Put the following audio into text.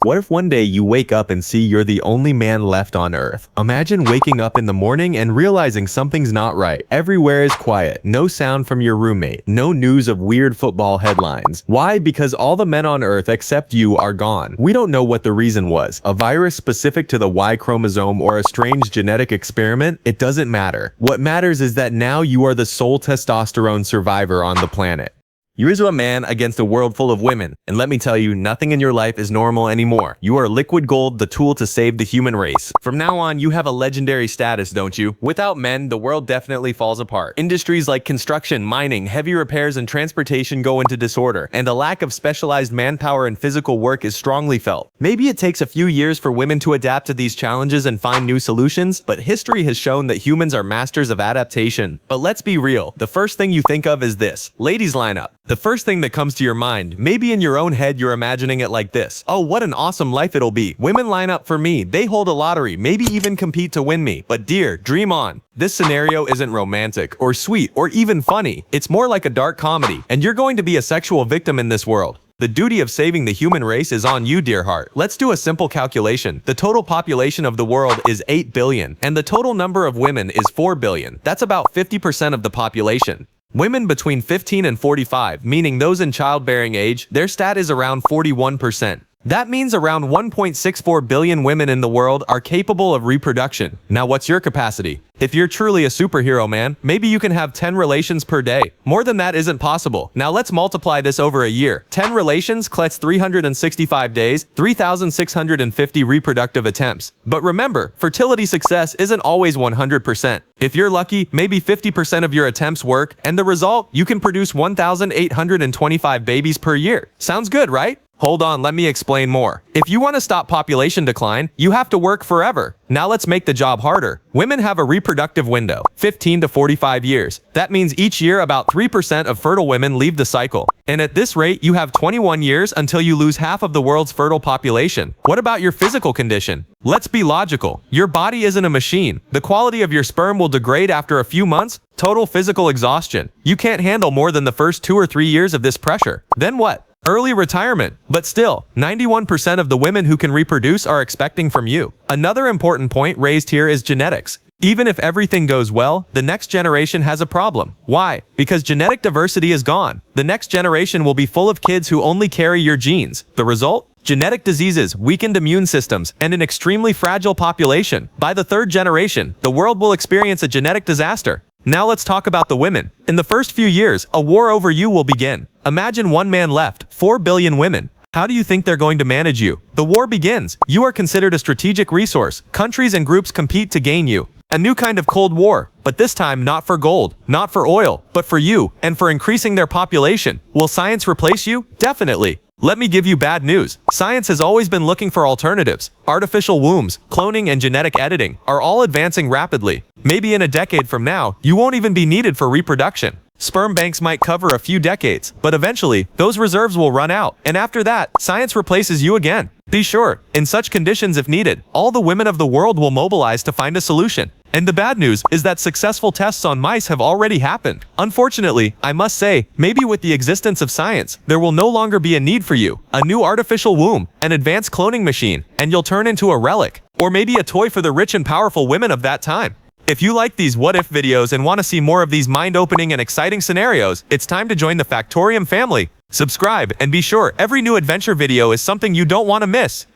What if one day you wake up and see you're the only man left on Earth? Imagine waking up in the morning and realizing something's not right. Everywhere is quiet, no sound from your roommate, no news of weird football headlines. Why? Because all the men on Earth except you are gone. We don't know what the reason was. A virus specific to the Y chromosome or a strange genetic experiment? It doesn't matter. What matters is that now you are the sole testosterone survivor on the planet. You're a man against a world full of women, and let me tell you, nothing in your life is normal anymore. You are liquid gold, the tool to save the human race. From now on, you have a legendary status, don't you? Without men, the world definitely falls apart. Industries like construction, mining, heavy repairs, and transportation go into disorder, and a lack of specialized manpower and physical work is strongly felt. Maybe it takes a few years for women to adapt to these challenges and find new solutions, but history has shown that humans are masters of adaptation. But let's be real, the first thing you think of is this. Ladies line up. The first thing that comes to your mind, maybe in your own head you're imagining it like this. Oh, what an awesome life it'll be. Women line up for me, they hold a lottery, maybe even compete to win me. But dear, dream on. This scenario isn't romantic, or sweet, or even funny. It's more like a dark comedy, and you're going to be a sexual victim in this world. The duty of saving the human race is on you, dear heart. Let's do a simple calculation. The total population of the world is 8 billion, and the total number of women is 4 billion. That's about 50% of the population. Women between 15 and 45, meaning those in childbearing age, their stat is around 41%. That means around 1.64 billion women in the world are capable of reproduction. Now what's your capacity? If you're truly a superhero, man, maybe you can have 10 relations per day. More than that isn't possible. Now let's multiply this over a year. 10 relations collects 365 days, 3,650 reproductive attempts. But remember, fertility success isn't always 100%. If you're lucky, maybe 50% of your attempts work, and the result, you can produce 1,825 babies per year. Sounds good, right? Hold on, let me explain more. If you want to stop population decline, you have to work forever. Now let's make the job harder. Women have a reproductive window, 15 to 45 years. That means each year about 3% of fertile women leave the cycle. And at this rate, you have 21 years until you lose half of the world's fertile population. What about your physical condition? Let's be logical. Your body isn't a machine. The quality of your sperm will degrade after a few months. Total physical exhaustion. You can't handle more than the first 2 or 3 years of this pressure. Then what? Early retirement. But still, 91% of the women who can reproduce are expecting from you. Another important point raised here is genetics. Even if everything goes well, the next generation has a problem. Why? Because genetic diversity is gone. The next generation will be full of kids who only carry your genes. The result? Genetic diseases, weakened immune systems, and an extremely fragile population. By the third generation, the world will experience a genetic disaster. Now let's talk about the women. In the first few years, a war over you will begin. Imagine one man left, 4 billion women. How do you think they're going to manage you? The war begins. You are considered a strategic resource. Countries and groups compete to gain you. A new kind of Cold War, but this time not for gold, not for oil, but for you, and for increasing their population. Will science replace you? Definitely. Let me give you bad news. Science has always been looking for alternatives. Artificial wombs, cloning, and genetic editing are all advancing rapidly. Maybe in a decade from now, you won't even be needed for reproduction. Sperm banks might cover a few decades, but eventually, those reserves will run out, and after that, science replaces you again. Be sure, in such conditions if needed, all the women of the world will mobilize to find a solution. And the bad news is that successful tests on mice have already happened. Unfortunately, I must say, maybe with the existence of science, there will no longer be a need for you. A new artificial womb, an advanced cloning machine, and you'll turn into a relic. Or maybe a toy for the rich and powerful women of that time. If you like these what-if videos and want to see more of these mind-opening and exciting scenarios, it's time to join the Factorium family. Subscribe, and be sure every new adventure video is something you don't want to miss.